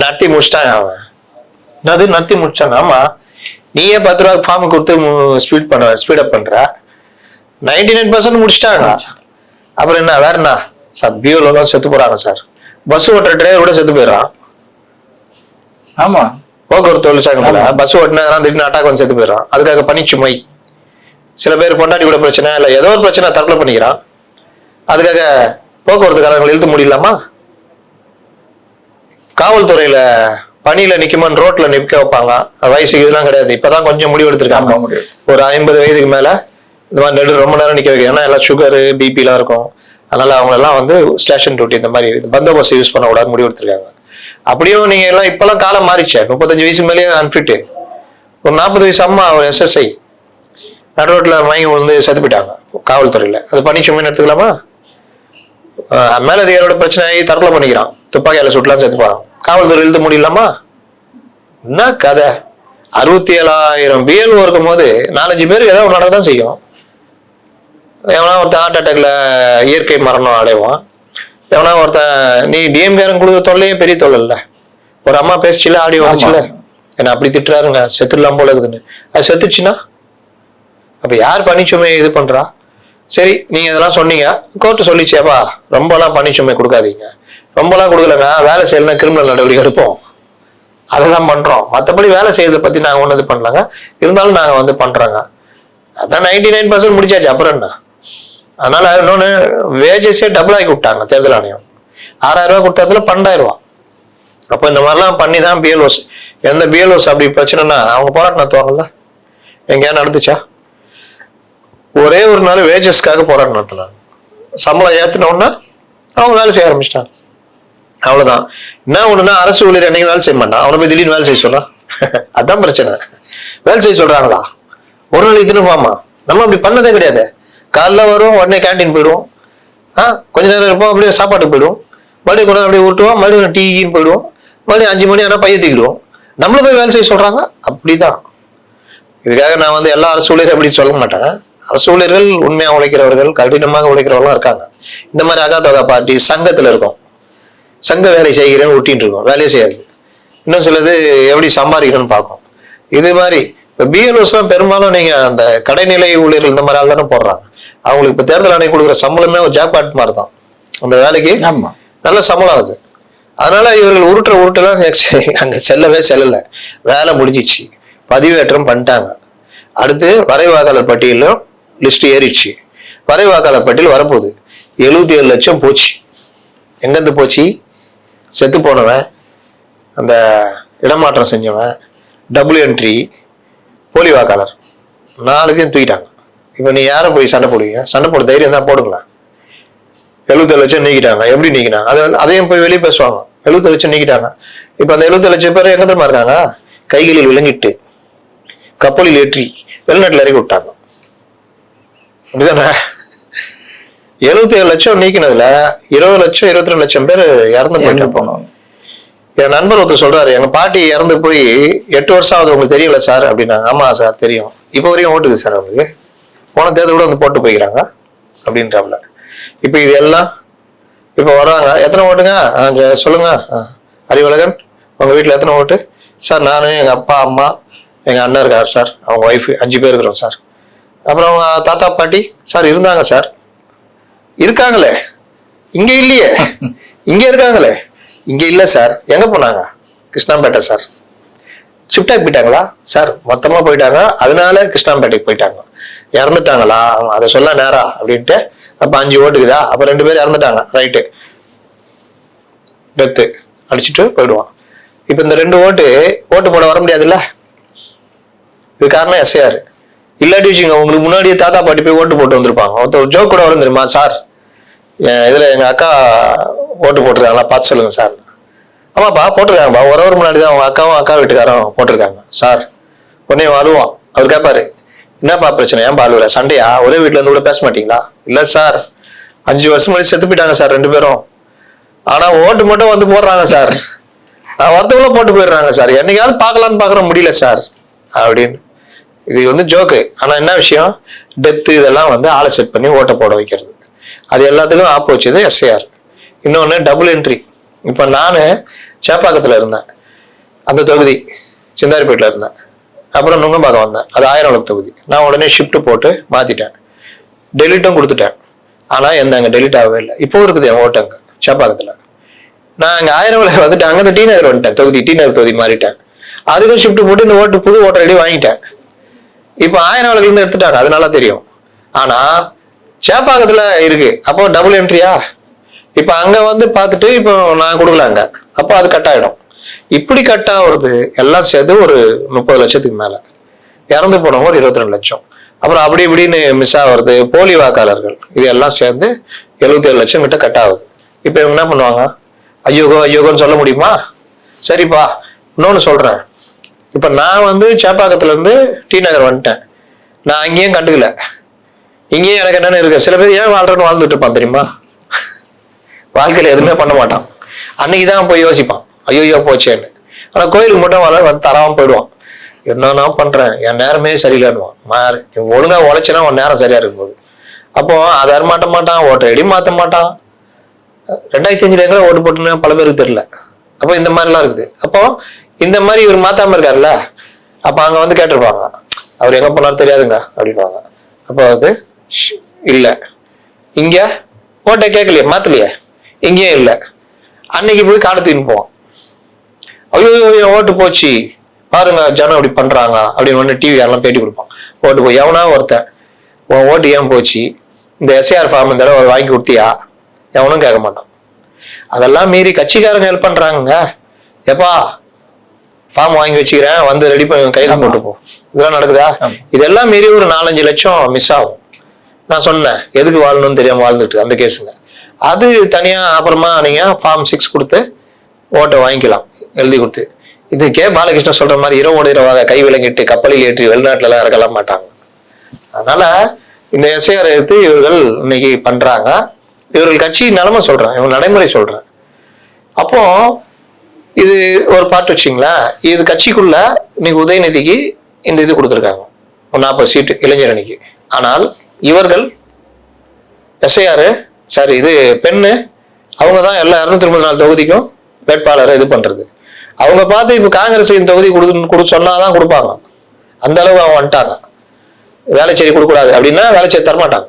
நடத்தி முடிச்சிட்டான் அவன். என்னது நடத்தி முடிச்சான்? ஆமா, நீயே 10 ரூபா ஃபார்ம் கொடுத்து ஸ்பீடப் பண்ற, 99% முடிச்சிட்டாங்க. அப்புறம் என்ன வேற என்ன சார், பியூலாம் செத்து போறாங்க சார், பஸ் ஓட்டுற டிரைவர் கூட செத்து போயிடறான். ஆமா, போக்குவரத்து தொழிற்சங்கத்துல பஸ் ஓட்டினா திடீர்னு அட்டாக் வந்து செத்து போயிடறான். அதுக்காக பணிச்சுமை. சில பேர் பொண்டாட்டி கூட பிரச்சனை இல்ல ஏதோ ஒரு பிரச்சனை தற்கொலை பண்ணிக்கிறான். அதுக்காக போக்குவரத்துக்காரங்களை இழுத்து முடியலாமா? காவல்துறையில பணியில நிக்குமான்னு ரோட்ல நிக்க வைப்பாங்க. வயசுக்கு இதெல்லாம் கிடையாது, இப்பதான் கொஞ்சம் முடிவு எடுத்திருக்காங்க. ஒரு 50 வயதுக்கு மேல இந்த மாதிரி ரொம்ப நேரம் நிக்க வைக்க, ஏன்னா எல்லாம் சுகரு பிபி எல்லாம் இருக்கும். அதனால அவங்க எல்லாம் வந்து ஸ்டேஷன் டியூட்டி இந்த மாதிரி பந்தோபஸ்து யூஸ் பண்ண கூடாது முடிவு எடுத்திருக்காங்க. அப்படியும் நீங்க எல்லாம் இப்பெல்லாம் காலம் மாறிச்சே, 35 வயசு மேலேயே அன்ஃபிட்டு. ஒரு 40 வயசு அம்மா ஒரு SSI நடுரோட்ல மயங்கி விழுந்து செத்து போயிட்டாங்க காவல்துறையில. அது பணிச்சுமை எடுத்துக்கலாமா? மேலதிகாரியோட பிரச்சனை ஆகி தற்கொலை பண்ணிக்கிறான், துப்பாக்கியால சுட்டுலாம் செத்து போறான், காவல்துறை இழுத்து முடியலாமா? என்ன கதை? 67,000 BLO இருக்கும் போது 4-5 பேருக்கு ஏதாவது நடக்கதான் செய்யும். எவனா ஒருத்தன் ஹார்ட் அட்டாக்ல இயற்கை மரணம் அடைவான், எவனா ஒருத்தன் நீ டிஎம்கேரன் கொடுக்குற தொல்லையே பெரிய தொல்லை இல்ல. ஒரு அம்மா பேசிச்சுல ஆடி வந்துச்சுல, என்ன அப்படி திட்டுறாருங்க செத்துடலாம் போல இருக்குதுன்னு, அது செத்துச்சுன்னா அப்ப யார் பணிச்சுமை இது பண்றா? சரி நீங்க இதெல்லாம் சொன்னீங்க, கோர்ட்டு சொல்லிச்சேப்பா ரொம்பலாம் பணிச்சுமை கொடுக்காதீங்க, ரொம்பலாம் கொடுக்கலங்க, வேலை செய்யலாம் கிரிமினல் நடவடிக்கை எடுப்போம், அதெல்லாம் பண்றோம், மற்றபடி வேலை செய்யறதை பத்தி நாங்க ஒண்ணு இது பண்ணலாங்க, இருந்தாலும் நாங்க வந்து பண்றோங்க. அதான் 99% முடிச்சாச்சு, அப்புறம் என்ன? அதனால இன்னொன்னு வேஜஸே டபுள் ஆக்கி விட்டாங்க தேர்தல் ஆணையம். 6,000 ரூபாய் கொடுத்ததுல 12,000 ரூபாய். அப்ப இந்த மாதிரிலாம் பண்ணி தான் பிஎல்ஓஸ், எந்த பிஎல்ஓஸ் அப்படி பிரச்சனைனா அவங்க போராட்டம் நடத்துவாங்கல்ல, எங்கேயா நடந்துச்சா? ஒரே ஒரு நாள் வேஜஸ்க்காக போராட்டம் நடத்தினாங்க, சம்பளம் ஏத்தினோன்னா அவங்க வேலை செய்ய ஆரம்பிச்சிட்டாங்க. அவ்வளவுதான். என்ன ஒண்ணுன்னா அரசு ஊழியர் என்னைக்கு வேலை செய்ய மாட்டான், அவனை போய் திடீர்னு வேலை செய்ய சொல்ல, அதான் பிரச்சனை. வேலை செய்ய சொல்றாங்களா? ஒரு நாள் இதுன்னு பாமா, நம்ம அப்படி பண்ணதே கிடையாது. காலைல வரும் உடனே கேன்டீன் போயிடுவோம், கொஞ்ச நேரம் இருப்போம், அப்படியே சாப்பாட்டுக்கு போயிடுவோம், மறுபடியும் கொஞ்ச நேரம் அப்படியே விட்டுவோம், மறுபடியும் டீன்னு போயிடுவோம், மறுபடியும் 5 மணி ஆனால் பைய தூக்கிடுவோம். நம்மள போய் வேலை செய்ய சொல்றாங்க, அப்படிதான். இதுக்காக நான் வந்து எல்லா அரசு ஊழியர் அப்படின்னு சொல்ல மாட்டேன். அரசு ஊழியர்கள் உண்மையா உழைக்கிறவர்கள், கடினமாக உழைக்கிறவர்களும் இருக்காங்க. இந்த மாதிரி அகாதோகா பார்ட்டி சங்கத்துல இருக்கும், சங்க வேலை செய்கிறேன்னு ஒட்டின்னு இருக்கும், வேலையே செய்யாது. இன்னும் சிலது எப்படி சம்பாதிக்கணும்னு பார்க்கும். இது மாதிரி இப்ப பிஎல்ஓஸ்லாம் பெரும்பாலும் நீங்க அந்த கடைநிலை ஊழியர்கள் இந்த மாதிரி ஆள் தானே போடுறாங்க. அவங்களுக்கு இப்ப தேர்தல் ஆணையம் கொடுக்குற சம்பளமே ஒரு ஜாக்பாட் மாதிரி தான், அந்த வேலைக்கு நல்ல சம்பளம் ஆகுது. அதனால இவர்கள் உருட்டெல்லாம் அங்க செல்லல, வேலை முடிஞ்சிச்சு, பதிவேற்றம் பண்ணிட்டாங்க. அடுத்து வரை வாக்காளர் பட்டியலும் லிஸ்ட் ஏறிடுச்சு, வரை வாக்காளர் பட்டியல் வரப்போகுது. 77 லட்சம் போச்சு. எங்கிருந்து போச்சு? செத்து போனவன், அந்த இடமாற்றம் செஞ்சவன், டபுள் என்ட்ரி, போலி வாக்காளர், 4த்தையும் தூக்கிட்டாங்க. இப்ப நீ யாரை போய் சண்டை போடுவீங்க? சண்டை போட தைரியம் தான் போடுங்களேன். 77 லட்சம் நீக்கிட்டாங்க. எப்படி நீக்கினாங்க? அதையும் போய் வெளியே பேசுவாங்க. 77 லட்சம் நீக்கிட்டாங்க. இப்ப அந்த 77 லட்சம் பேர் எங்க தெரியுமா இருக்காங்க? கைகளில் விளங்கிட்டு கப்பலில் ஏற்றி வெளிநாட்டுல இறக்கி விட்டாங்க. அப்படிதானே? 77 லட்சம் நீக்கினதுல 20 லட்சம் 22 லட்சம் பேர் இறந்து போனாங்க. என் நண்பர் ஒருத்தர் சொல்றாரு, எங்க பாட்டி இறந்து போய் 8 வருஷம் ஆகுது, உங்களுக்கு தெரியல சார் அப்படின்னாங்க. ஆமா சார் தெரியும், இப்ப வரையும் ஓட்டுது சார் அவங்களுக்கு, போன தேர்தல் கூட வந்து போட்டு போய்க்கிறாங்க அப்படின்றாப்ல. இப்ப இது எல்லாம் இப்ப வர்றாங்க. எத்தனை ஓட்டுங்க சொல்லுங்க அறிவழகன், உங்க வீட்டுல எத்தனை ஓட்டு சார்? நானு, எங்க அப்பா அம்மா, எங்க அண்ணன் இருக்காரு சார், அவங்க ஒய்ஃப், 5 பேர் இருக்கிறோம் சார். அப்புறம் அவங்க தாத்தா பாட்டி சார் இருந்தாங்க சார். இருக்காங்களே, இங்க இல்லையே, இங்க இருக்காங்களே. இங்க இல்ல சார். எங்க போனாங்க? கிருஷ்ணாம்பேட்டை சார். ஷிஃப்டாக் போயிட்டாங்களா சார்? மொத்தமா போயிட்டாங்க, அதனால கிருஷ்ணாம்பேட்டைக்கு போயிட்டாங்க. இறந்துட்டாங்களா? அதை சொல்ல நேரா அப்படின்ட்டு. அப்ப 5 ஓட்டுக்குதா? அப்ப 2 பேர் இறந்துட்டாங்க, ரைட்டு, டெத்து அடிச்சுட்டு போயிடுவான். இப்ப இந்த 2 ஓட்டு போட வர முடியாதுல்ல. இது காரணம் எஸ்ஐஆர். இல்லாட்டி வச்சுங்க, உங்களுக்கு முன்னாடியே தாத்தா பாட்டி போய் ஓட்டு போட்டு வந்திருப்பாங்க. ஒருத்தர் ஜோக் கூட வரும் தெரியுமா? சார் இதுல எங்க அக்கா ஓட்டு போட்டிருக்காங்களா, பார்த்து சொல்லுங்க சார். ஆமாப்பா போட்டிருக்காங்கப்பா, ஒரு முன்னாடிதான் அவங்க அக்காவும் அக்கா வீட்டுக்காரும் போட்டிருக்காங்க சார். உடனே அழுவான். அவர் கேட்பாரு, என்னப்பா பிரச்சனை, ஏன் அழுவுற, சண்டையா, ஒரே வீட்டுல இருந்து கூட பேச மாட்டீங்களா? இல்ல சார், 5 வருஷம் முன்னாடி செத்து போயிட்டாங்க சார் 2 பேரும். ஆனா ஓட்டு மட்டும் வந்து போடுறாங்க சார். நான் ஒருத்தவங்கள போட்டு போயிடுறாங்க சார், என்னைக்காவது பார்க்கலான்னு பாக்குற முடியல சார் அப்படின்னு. இது வந்து ஜோக்கு. ஆனா என்ன விஷயம், டெத்து இதெல்லாம் வந்து ஆளை செட் பண்ணி ஓட்டை போட வைக்கிறது. அது எல்லாத்துக்கும் ஆப்பு வச்சது எஸ்ஐஆர். இன்னொன்னு டபுள் என்ட்ரி. இப்ப நானு சேப்பாக்கத்துல இருந்தேன், அந்த தொகுதி சிந்தாரிப்பேட்டில் இருந்தேன். அப்புறம் நுங்கம்பாக்கம் வந்தேன், அது 1000 தொகுதி. நான் உடனே ஷிஃப்ட் போட்டு மாத்திட்டேன், டெலிட்டும் கொடுத்துட்டேன். ஆனா அங்க டெலிட் ஆகவே இல்லை. இப்போ இருக்குது என் ஓட்டு அங்க சேப்பாக்கத்துல. நான் அங்க 1000 வந்துட்டு அங்க டி நகர் வந்துட்டேன், தொகுதி டி நகர் தொகுதி மாறிட்டேன். அதுக்கும் ஷிஃப்ட் போட்டு இந்த ஓட்டு புது ஓட்டர் ஐடி வாங்கிட்டேன். இப்ப 1000 இருந்து எடுத்துட்டாங்க, அதனால தெரியும். ஆனா சேப்பாக்கத்துல இருக்கு, அப்போ டபுள் என்ட்ரியா? இப்ப அங்க வந்து பார்த்துட்டு இப்போ நான் கொடுக்கலாங்க, அப்போ அது கட் ஆயிடும். இப்படி கட் ஆகுறது எல்லாம் சேர்த்து ஒரு 30 லட்சத்துக்கு மேல. இறந்து போனவங்க ஒரு 22 லட்சம். அப்புறம் அப்படி இப்படின்னு மிஸ் ஆகுறது, போலி வாக்காளர்கள், இது எல்லாம் சேர்ந்து 77 லட்சம் கிட்ட கட் ஆகுது. இப்ப இவங்க என்ன பண்ணுவாங்க? ஐயோகோன்னு சொல்ல முடியுமா? சரிப்பா, இன்னொன்னு சொல்றேன். இப்ப நான் வந்து சேப்பாக்கத்துல இருந்து டி நகர் வந்துட்டேன். நான் அங்கேயும் கண்டுக்கல, இங்கேயும் எனக்கு என்னன்னு இருக்கு. சில பேர் ஏன் வாழ்றேன்னு வாழ்ந்துட்டு இருப்பான் தெரியுமா? வாழ்க்கையில எதுவுமே பண்ண மாட்டான். அன்னைக்குதான் போய் யோசிப்பான், ஐயோ போச்சேன்னு. ஆனா கோயிலுக்கு மட்டும் தராம போயிடுவான். என்ன பண்றேன், என் நேரமே சரியில்லைன்னுவான். மாறு, ஒழுங்கா உழைச்சுன்னா உன் நேரம் சரியா இருக்கும் போது. அப்போ அதை மாட்ட மாட்டான், ஓட்டை எடி மாத்த மாட்டான். 2005 எங்க ஓட்டு போட்டுன்னு பல பேருக்கு தெரியல. அப்போ இந்த மாதிரி எல்லாம் இருக்குது. அப்போ இந்த மாதிரி இவர் மாத்தாம இருக்காருல்ல, அப்ப அங்க வந்து கேட்டிருப்பாங்க, அவர் எங்க போனாலும் தெரியாதுங்க அப்படின்வாங்க. அப்போ அது இல்ல, இங்க ஓட்டை கேட்கலையே, மாத்தலையே, இங்கேயும் இல்லை. அன்னைக்கு போய் காலத்துக்கு போவான். ஐயோ ஓட்டு போச்சு பாருங்க, ஜனம் அப்படி பண்றாங்க அப்படின்னு ஒண்ணு டிவி யாரெல்லாம் பேட்டி கொடுப்பான். ஓட்டு போய் எவனா ஒருத்தன், உன் ஓட்டு ஏன் போச்சு, இந்த எஸ்ஐஆர் ஃபார்ம் இந்த தடவை வாங்கி கொடுத்தியா, எவனும் கேட்க மாட்டான். அதெல்லாம் மீறி கட்சிக்காரங்க ஹெல்ப் பண்றாங்க. எப்பா ஃபார்ம் வாங்கி வச்சுக்கிறேன், வந்து ரெடி பண்ணி கையில போட்டு போ, இதெல்லாம் நடக்குதா? இதெல்லாம் மீறி ஒரு 4-5 லட்சம் மிஸ் ஆகும். நான் சொன்னேன், எதுக்கு வாழணும்னு தெரியாம வாழ்ந்துட்டு அந்த கேஸுங்க. அது தனியா. அப்புறமா நீங்க ஃபார்ம் 6 கொடுத்து ஓட்டை வாங்கிக்கலாம், எழுதி கொடுத்து. இது கே பாலகிருஷ்ணன் சொல்ற மாதிரி இரவோடு இரவாக கை விலங்கிட்டு கப்பலில் ஏற்றி வெளிநாட்டுல எல்லாம் இறக்கலாம் மாட்டாங்க. அதனால இந்த எஸ்ஐஆர் எடுத்து இவர்கள் இன்னைக்கு பண்றாங்க. இவர்கள் கட்சி நிலைமை சொல்றேன், இவங்க நடைமுறை சொல்றேன். அப்போ இது ஒரு பாட்டு வச்சிங்களா, இது கட்சிக்குள்ள இன்னைக்கு உதயநிதிக்கு இந்த இது கொடுத்துருக்காங்க, 40 சீட்டு இளைஞர் அணிக்கு. ஆனால் இவர்கள் எஸ்ஐஆர் சார் இது பெண்ணு, அவங்க தான் எல்லா 234 தொகுதிக்கும் வேட்பாளரை இது பண்றது. அவங்க பார்த்து இப்ப காங்கிரஸின் தொகுதி கொடு சொன்னாதான் கொடுப்பாங்க. அந்த அளவு அவங்க வந்துட்டாங்க. வேலைச்சேரி கொடுக்கூடாது அப்படின்னா வேலைச்சேரி தரமாட்டாங்க,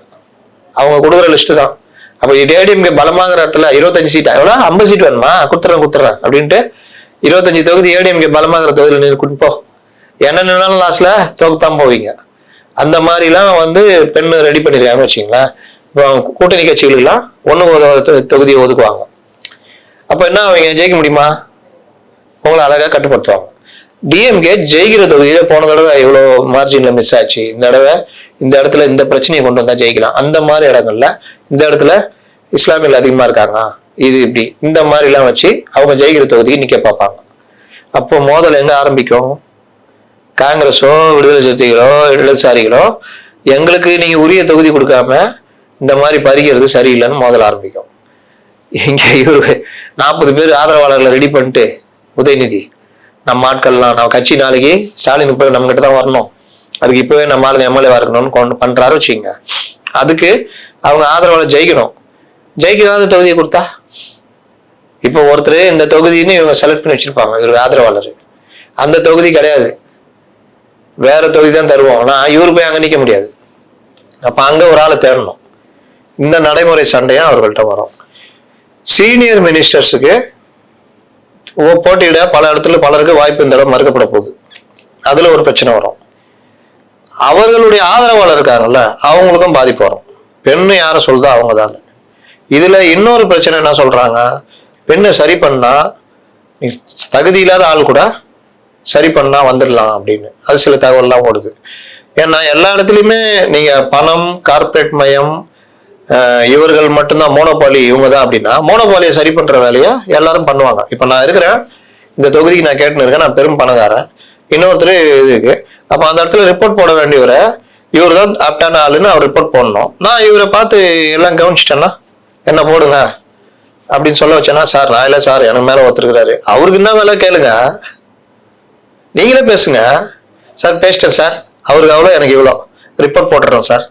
அவங்க கொடுக்குற லிஸ்ட் தான். அப்ப ஏடிஎம்கே பலமாகிற இடத்துல 25 சீட், எவ்வளோ 50 சீட் வேணுமா, கொடுத்துறேன் அப்படின்ட்டு 25 தொகுதி ஏடிஎம்கே பலமாகிற தொகுதியில் நீங்க கொடுப்போ, என்ன நின்னாலும் லாஸ்ட்ல தோக்குத்தான் போவீங்க. அந்த மாதிரிலாம் வந்து பெண்ணு ரெடி பண்ணிருக்காங்கன்னு வச்சுங்களேன். இப்போ கூட்டணி கட்சிகளுக்கெல்லாம் 1 தொகுதியை ஒதுக்குவாங்க. அப்ப என்ன அவங்க ஜெயிக்க முடியுமா? உங்களை அழகா கட்டுப்படுத்துவாங்க. டிஎம்கே ஜெயிக்கிற தொகுதியில போன தடவை எவ்வளவு மார்ஜின்ல மிஸ் ஆச்சு, இந்த தடவை இந்த இடத்துல இந்த பிரச்சனையை கொண்டு வந்தா ஜெயிக்கலாம். அந்த மாதிரி இடங்கள்ல இந்த இடத்துல இஸ்லாமியர்கள் அதிகமா இருக்காங்க, இது இப்படி இந்த மாதிரி எல்லாம் வச்சு அவங்க ஜெயிக்கிற தொகுதிக்கு நிக்க பார்ப்பாங்க. அப்போ மோதல் எங்க ஆரம்பிக்கும்? காங்கிரஸோ விடுதலை சிறுத்தைகளோ இடதுசாரிகளோ எங்களுக்கு நீங்க உரிய தொகுதி கொடுக்காம இந்த மாதிரி பறிக்கிறது சரியில்லைன்னு மோதல் ஆரம்பிக்கும். இங்க இவரு 40 பேர் ஆதரவாளர்களை ரெடி பண்ணிட்டு உதயநிதி நம்ம ஆட்கள்லாம் நம்ம கட்சி நாளைக்கு ஸ்டாலின் இப்ப நம்ம கிட்ட தான் வரணும், அதுக்கு இப்பவே நம்ம ஆளுங்க எம்எல்ஏவா இருக்கணும்னு பண்றாரு வச்சுங்க. அதுக்கு அவங்க ஆதரவாளர் ஜெயிக்கணும், ஜெயிக்காத தொகுதியை கொடுத்தா இப்ப ஒருத்தர் இந்த தொகுதின்னு இவங்க செலக்ட் பண்ணி வச்சிருப்பாங்க, இவருக்கு ஆதரவாளர் அந்த தொகுதி கிடையாது, வேற தொகுதி தான் தருவோம், நான் இவரு போய் அங்க நிக்க முடியாது. அப்ப அங்க ஒரு ஆளை தேடணும். இந்த நடைமுறை சண்டையா அவர்கள்ட்ட வரும். சீனியர் மினிஸ்டர்ஸுக்கு போட்டியிட பல இடத்துல பலருக்கு வாய்ப்பு இந்த தடவை மறுக்கப்பட போகுது, அதுல ஒரு பிரச்சனை வரும். அவர்களுடைய ஆதரவாளர் இருக்காங்கல்ல அவங்களுக்கும் பாதிப்பு வரும். பெண்ணு யார சொல்றதோ அவங்க தான். இதுல இன்னொரு பிரச்சனை என்ன சொல்றாங்க, பெண்ணை சரி பண்ணா நீ தகுதி இல்லாத ஆள் கூட சரி பண்ணா வந்துடலாம் அப்படின்னு அது சில தகவல்லாம் ஓடுது. ஏன்னா எல்லா இடத்துலயுமே நீங்க பணம், கார்பரேட் மயம், இவர்கள் மட்டும்தான் மோனோபாலி இவங்க தான் அப்படின்னா மோனோபாலியை சரி பண்ற வேலையை எல்லாரும் பண்ணுவாங்க. இப்ப நான் இருக்கிறேன், இந்த தொகுதிக்கு நான் கேட்டுன்னு இருக்கேன், நான் பெரும் பணக்காரன், இன்னொருத்தர் இதுக்கு, அப்ப அந்த இடத்துல ரிப்போர்ட் போட வேண்டியவரை இவர் தான் ஆப்டான ஆளுன்னு அவர் ரிப்போர்ட் போடணும். நான் இவரை பார்த்து எல்லாம் கவனிச்சிட்டேன்னா என்ன போடுங்க அப்படின்னு சொல்ல வச்சேன்னா, சார் நான் இல்லை சார் எனக்கு மேல ஒருத்தருக்கிறாரு, அவருக்கு என்ன வேலை கேளுங்க, நீங்களே பேசுங்க சார், பேசிட்டேன் சார், அவருக்கு அவ்வளோ எனக்கு இவ்வளோ ரிப்போர்ட் போட்டுறோம் சார்,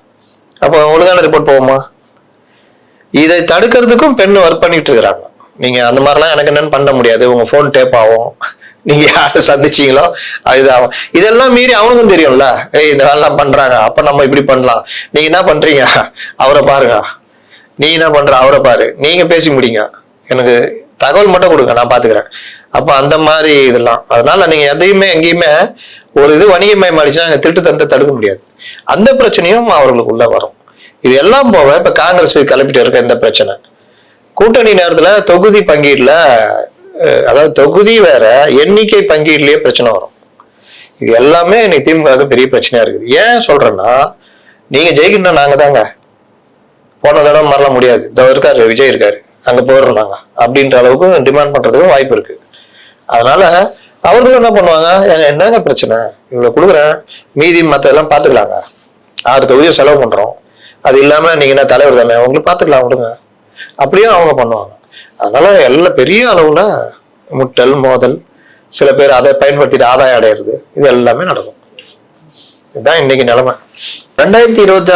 அப்போ ஒழுங்கான ரிப்போர்ட் போவோமா? இதை தடுக்கிறதுக்கும் பெண்ணு ஒர்க் பண்ணிட்டு இருக்கிறாங்க. நீங்க அந்த மாதிரிலாம் எனக்கு என்னன்னு பண்ண முடியாது, உங்க போன் டேப் ஆகும், நீங்க யாரை சந்திச்சீங்களோ அதுதான். இதெல்லாம் மீறி அவனுக்கும் தெரியும்ல, இந்த வேலைலாம் பண்றாங்க, அப்ப நம்ம இப்படி பண்ணலாம், நீங்க என்ன பண்றீங்க அவரை பாருங்க, நீ என்ன பண்ற அவரை பாரு, நீங்க பேசி முடிங்க, எனக்கு தகவல் மட்டும் கொடுங்க நான் பாத்துக்கிறேன். அப்ப அந்த மாதிரி இதெல்லாம், அதனால நீங்க எதையுமே எங்கேயுமே ஒரு இது வணிகமயம் ஆயிடுச்சுன்னா திருட்டு தந்தத்தை தடுக்க முடியாது. அந்த பிரச்சனையும் அவர்களுக்குள்ள வரும். இது எல்லாம் போக இப்ப காங்கிரஸ் கிளப்பிட்டு இருக்க இந்த பிரச்சனை, கூட்டணி நேரத்துல தொகுதி பங்கீடுல, அதாவது தொகுதி வேற எண்ணிக்கை பங்கீடுலயே பிரச்சனை வரும். இது எல்லாமே இன்னைக்கு திமுக பெரிய பிரச்சனையா இருக்குது. ஏன் சொல்றேன்னா, நீங்க ஜெயிக்கணும் நாங்க தாங்க, போன தடவை மாறல முடியாது, இதோ இருக்காரு விஜய் இருக்காரு அங்க போயிடுறோம் நாங்க அப்படின்ற அளவுக்கு டிமாண்ட் பண்றதுக்கும் வாய்ப்பு இருக்கு. அதனால அவர்களும் என்ன பண்ணுவாங்க, என்னங்க பிரச்சனை இவ்வளவு கொடுக்குறேன், மீதி மத்த எல்லாம் பாத்துக்கலாங்க, 6 தொகுதியை செலவு பண்றோம், அது இல்லாம நீங்க என்ன தலைவர் தானே உங்களுக்கு பாத்துக்கலாம் விடுங்க, அப்படியும் அவங்க பண்ணுவாங்க. அதனால எல்லாம் பெரிய அளவுல முட்டல் மோதல், சில பேர் அதை பயன்படுத்திட்டு ஆதாயம் அடையிறது, இது எல்லாமே நடக்கும். இதுதான் இன்னைக்கு நிலைமை. 2026 வந்து